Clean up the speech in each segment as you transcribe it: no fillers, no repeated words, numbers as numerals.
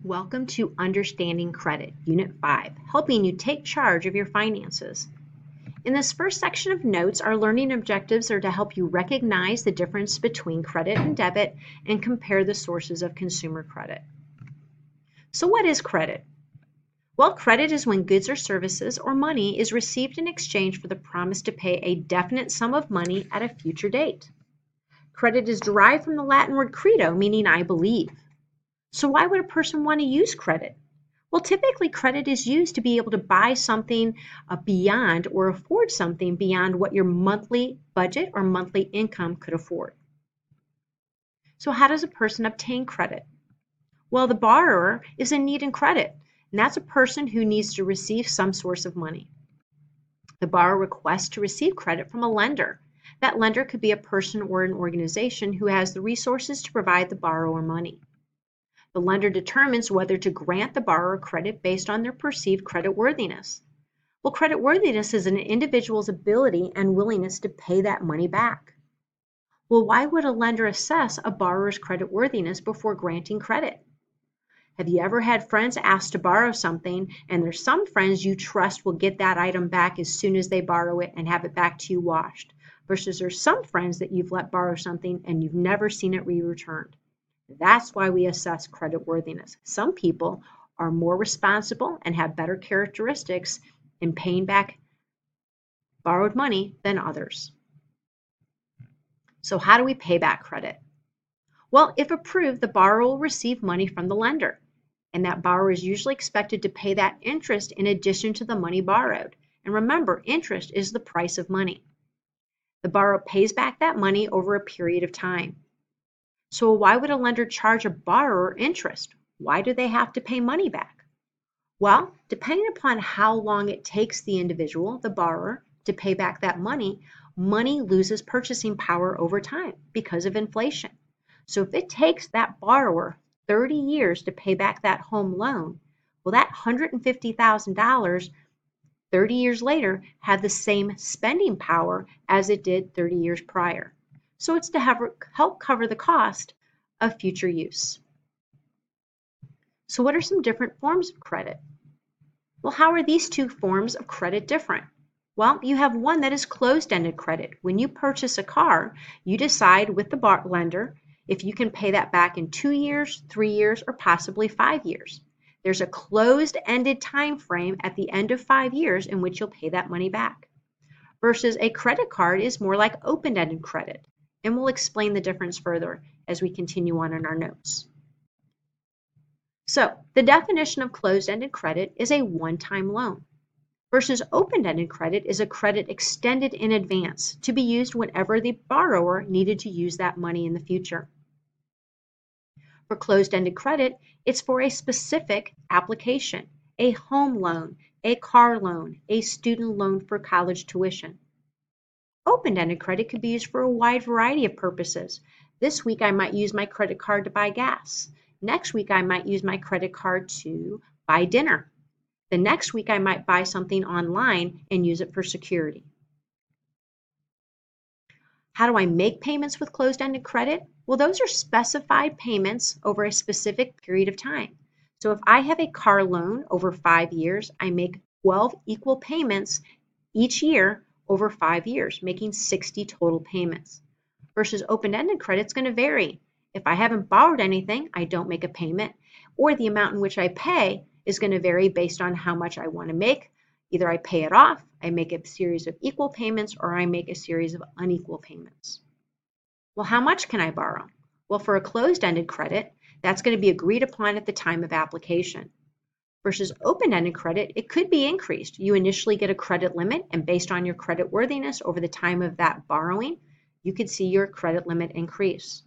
Welcome to Understanding Credit, Unit 5, helping you take charge of your finances. In this first section of notes, our learning objectives are to help you recognize the difference between credit and debit and compare the sources of consumer credit. So what is credit? Well, credit is when goods or services or money is received in exchange for the promise to pay a definite sum of money at a future date. Credit is derived from the Latin word credo, meaning I believe. So why would a person want to use credit? Well, typically credit is used to be able to buy something beyond or afford something beyond what your monthly budget or monthly income could afford. So how does a person obtain credit? Well, the borrower is in need in credit, and that's a person who needs to receive some source of money. The borrower requests to receive credit from a lender. That lender could be a person or an organization who has the resources to provide the borrower money. The lender determines whether to grant the borrower credit based on their perceived creditworthiness. Well, creditworthiness is an individual's ability and willingness to pay that money back. Well, why would a lender assess a borrower's creditworthiness before granting credit? Have you ever had friends ask to borrow something, and there's some friends you trust will get that item back as soon as they borrow it and have it back to you washed, versus there's some friends that you've let borrow something and you've never seen it re-returned? That's why we assess creditworthiness. Some people are more responsible and have better characteristics in paying back borrowed money than others. So how do we pay back credit? Well, if approved, the borrower will receive money from the lender, and that borrower is usually expected to pay that interest in addition to the money borrowed. And remember, interest is the price of money. The borrower pays back that money over a period of time. So why would a lender charge a borrower interest? Why do they have to pay money back? Well, depending upon how long it takes the individual, the borrower, to pay back that money, money loses purchasing power over time because of inflation. So if it takes that borrower 30 years to pay back that home loan, well, that $150,000 30 years later had the same spending power as it did 30 years prior. So it's to help cover the cost of future use. So what are some different forms of credit? Well, how are these two forms of credit different? Well, you have one that is closed-ended credit. When you purchase a car, you decide with the lender if you can pay that back in 2 years, 3 years, or possibly 5 years. There's a closed-ended time frame at the end of 5 years in which you'll pay that money back. Versus a credit card is more like open-ended credit. And we'll explain the difference further as we continue on in our notes. So, the definition of closed-ended credit is a one-time loan, versus open-ended credit is a credit extended in advance to be used whenever the borrower needed to use that money in the future. For closed-ended credit, it's for a specific application, a home loan, a car loan, a student loan for college tuition. Open-ended credit could be used for a wide variety of purposes. This week I might use my credit card to buy gas. Next week I might use my credit card to buy dinner. The next week I might buy something online and use it for security. How do I make payments with closed-ended credit? Well, those are specified payments over a specific period of time. So if I have a car loan over 5 years, I make 12 equal payments each year over 5 years, making 60 total payments. Versus open-ended credit, it's going to vary. If I haven't borrowed anything, I don't make a payment, or the amount in which I pay is going to vary based on how much I want to make. Either I pay it off, I make a series of equal payments, or I make a series of unequal payments. Well, how much can I borrow? Well, for a closed-ended credit, that's going to be agreed upon at the time of application. Versus open-ended credit, it could be increased. You initially get a credit limit, and based on your credit worthiness over the time of that borrowing, you could see your credit limit increase.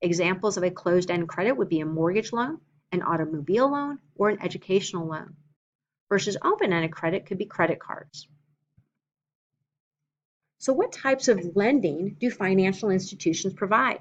Examples of a closed-end credit would be a mortgage loan, an automobile loan, or an educational loan. Versus open-ended credit could be credit cards. So what types of lending do financial institutions provide?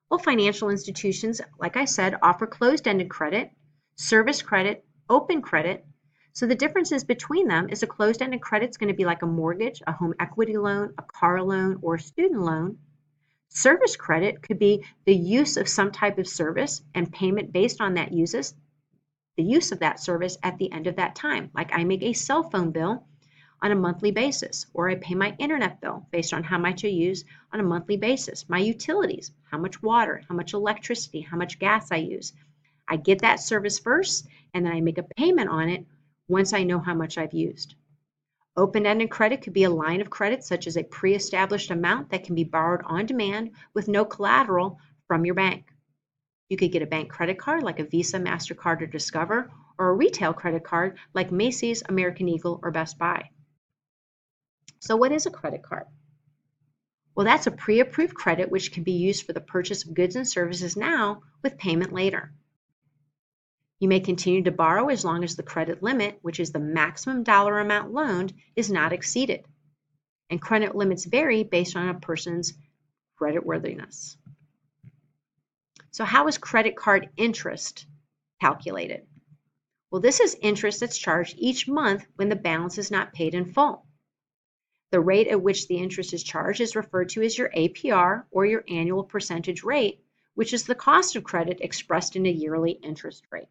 Well, financial institutions, like I said, offer closed-ended credit, service credit, open credit. So the differences between them is a closed-ended credit is going to be like a mortgage, a home equity loan, a car loan, or a student loan. Service credit could be the use of some type of service and payment based on that the use of that service at the end of that time. Like I make a cell phone bill on a monthly basis, or I pay my internet bill based on how much I use on a monthly basis. My utilities, how much water, how much electricity, how much gas I use. I get that service first, and then I make a payment on it once I know how much I've used. Open-ended credit could be a line of credit such as a pre-established amount that can be borrowed on demand with no collateral from your bank. You could get a bank credit card like a Visa, MasterCard, or Discover, or a retail credit card like Macy's, American Eagle, or Best Buy. So what is a credit card? Well, that's a pre-approved credit which can be used for the purchase of goods and services now with payment later. You may continue to borrow as long as the credit limit, which is the maximum dollar amount loaned, is not exceeded. And credit limits vary based on a person's creditworthiness. So how is credit card interest calculated? Well, this is interest that's charged each month when the balance is not paid in full. The rate at which the interest is charged is referred to as your APR, or your annual percentage rate, which is the cost of credit expressed in a yearly interest rate.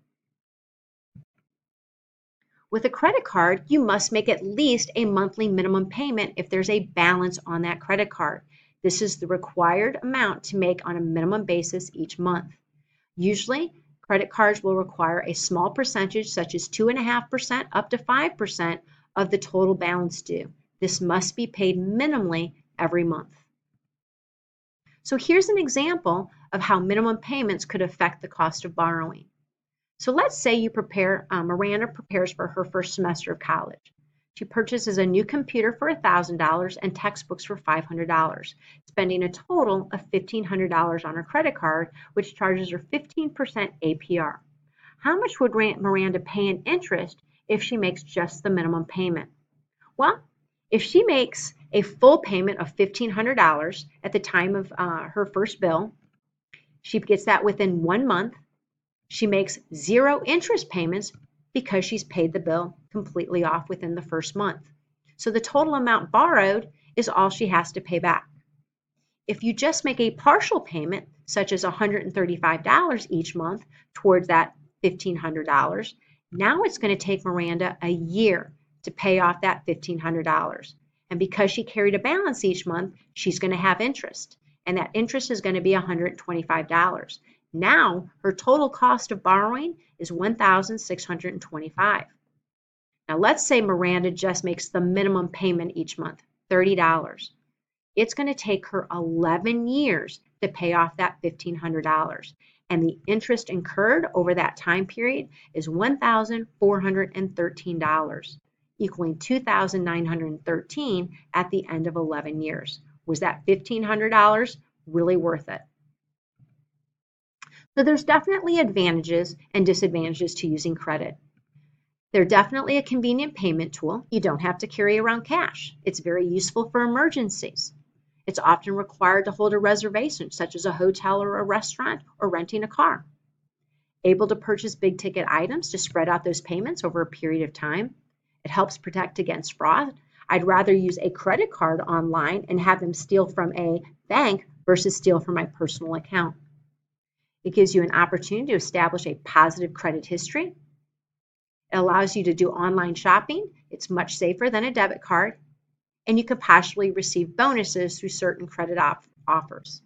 With a credit card, you must make at least a monthly minimum payment if there's a balance on that credit card. This is the required amount to make on a minimum basis each month. Usually, credit cards will require a small percentage, such as 2.5% up to 5% of the total balance due. This must be paid minimally every month. So here's an example of how minimum payments could affect the cost of borrowing. So let's say Miranda prepares for her first semester of college. She purchases a new computer for $1,000 and textbooks for $500, spending a total of $1,500 on her credit card, which charges her 15% APR. How much would Miranda pay in interest if she makes just the minimum payment? Well, if she makes a full payment of $1,500 at the time of her first bill, she gets that within 1 month. She makes 0 interest payments because she's paid the bill completely off within the first month. So the total amount borrowed is all she has to pay back. If you just make a partial payment, such as $135 each month towards that $1,500, now it's going to take Miranda a year to pay off that $1,500. And because she carried a balance each month, she's going to have interest. And that interest is going to be $125. Now, her total cost of borrowing is $1,625. Now, let's say Miranda just makes the minimum payment each month, $30. It's going to take her 11 years to pay off that $1,500. And the interest incurred over that time period is $1,413, equaling $2,913 at the end of 11 years. Was that $1,500 really worth it? So there's definitely advantages and disadvantages to using credit. They're definitely a convenient payment tool. You don't have to carry around cash. It's very useful for emergencies. It's often required to hold a reservation, such as a hotel or a restaurant, or renting a car. Able to purchase big ticket items to spread out those payments over a period of time. It helps protect against fraud. I'd rather use a credit card online and have them steal from a bank versus steal from my personal account. It gives you an opportunity to establish a positive credit history. It allows you to do online shopping. It's much safer than a debit card. And you could possibly receive bonuses through certain credit offers.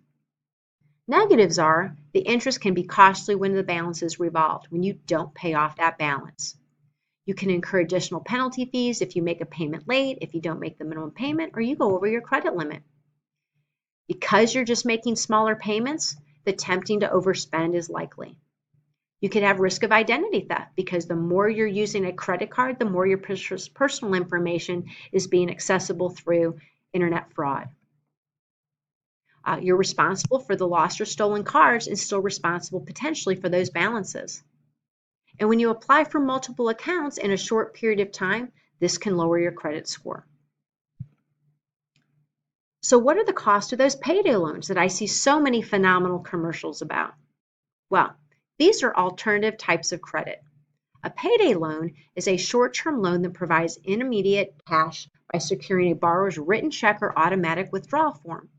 Negatives are the interest can be costly when the balance is revolved, when you don't pay off that balance. You can incur additional penalty fees if you make a payment late, if you don't make the minimum payment, or you go over your credit limit. Because you're just making smaller payments, the tempting to overspend is likely. You could have risk of identity theft because the more you're using a credit card, the more your personal information is being accessible through internet fraud. You're responsible for the lost or stolen cards and still responsible potentially for those balances. And when you apply for multiple accounts in a short period of time, this can lower your credit score. So what are the costs of those payday loans that I see so many phenomenal commercials about? Well, these are alternative types of credit. A payday loan is a short-term loan that provides immediate cash by securing a borrower's written check or automatic withdrawal form.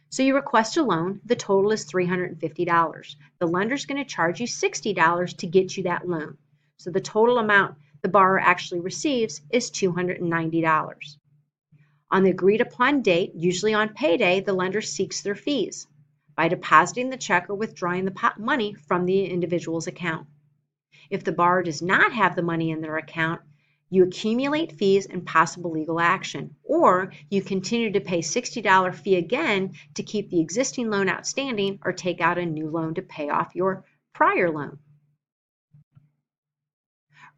So you request a loan, the total is $350. The lender's going to charge you $60 to get you that loan. So the total amount the borrower actually receives is $290. On the agreed upon date, usually on payday, the lender seeks their fees by depositing the check or withdrawing the money from the individual's account. If the borrower does not have the money in their account, you accumulate fees and possible legal action, or you continue to pay $60 fee again to keep the existing loan outstanding or take out a new loan to pay off your prior loan.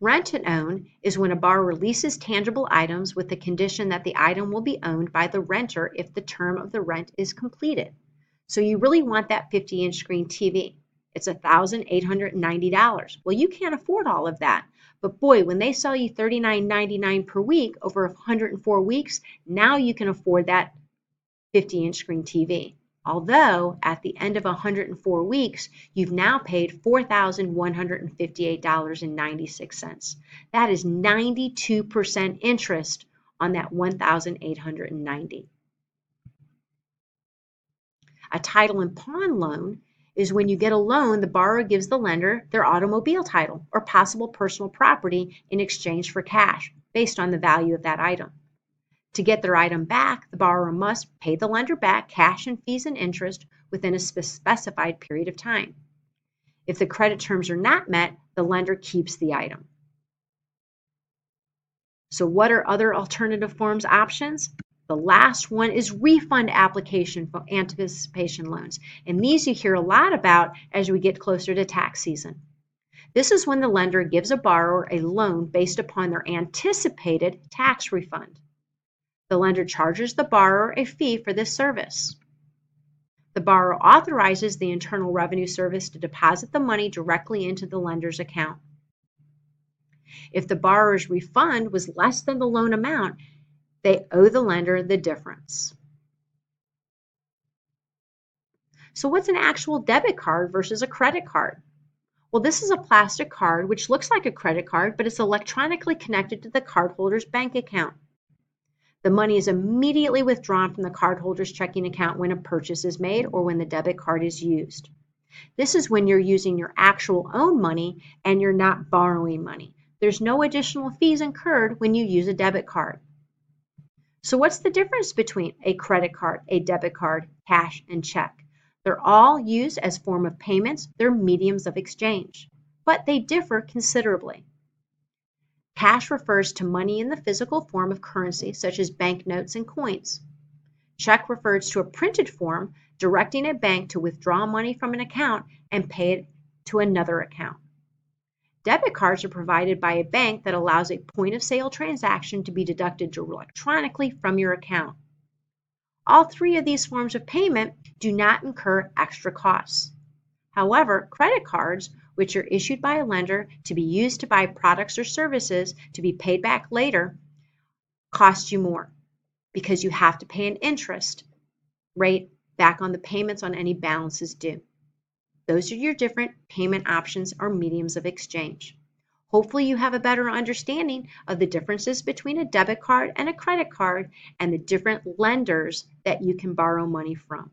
Rent and own is when a borrower leases tangible items with the condition that the item will be owned by the renter if the term of the rent is completed. So you really want that 50-inch screen TV. It's $1,890. Well, you can't afford all of that. But boy, when they sell you $39.99 per week over 104 weeks, now you can afford that 50-inch screen TV. Although at the end of 104 weeks, you've now paid $4,158.96. That is 92% interest on that $1,890. A title and pawn loan is when you get a loan, the borrower gives the lender their automobile title or possible personal property in exchange for cash based on the value of that item. To get their item back, the borrower must pay the lender back cash and fees and interest within a specified period of time. If the credit terms are not met, the lender keeps the item. So what are other alternative forms options? The last one is refund application for anticipation loans. And these you hear a lot about as we get closer to tax season. This is when the lender gives a borrower a loan based upon their anticipated tax refund. The lender charges the borrower a fee for this service. The borrower authorizes the Internal Revenue Service to deposit the money directly into the lender's account. If the borrower's refund was less than the loan amount, they owe the lender the difference. So what's an actual debit card versus a credit card? Well, this is a plastic card which looks like a credit card, but it's electronically connected to the cardholder's bank account. The money is immediately withdrawn from the cardholder's checking account when a purchase is made or when the debit card is used. This is when you're using your actual own money and you're not borrowing money. There's no additional fees incurred when you use a debit card. So what's the difference between a credit card, a debit card, cash, and check? They're all used as form of payments. They're mediums of exchange, but they differ considerably. Cash refers to money in the physical form of currency, such as banknotes and coins. Check refers to a printed form directing a bank to withdraw money from an account and pay it to another account. Debit cards are provided by a bank that allows a point-of-sale transaction to be deducted electronically from your account. All three of these forms of payment do not incur extra costs. However, credit cards, which are issued by a lender to be used to buy products or services to be paid back later, cost you more because you have to pay an interest rate back on the payments on any balances due. Those are your different payment options or mediums of exchange. Hopefully you have a better understanding of the differences between a debit card and a credit card and the different lenders that you can borrow money from.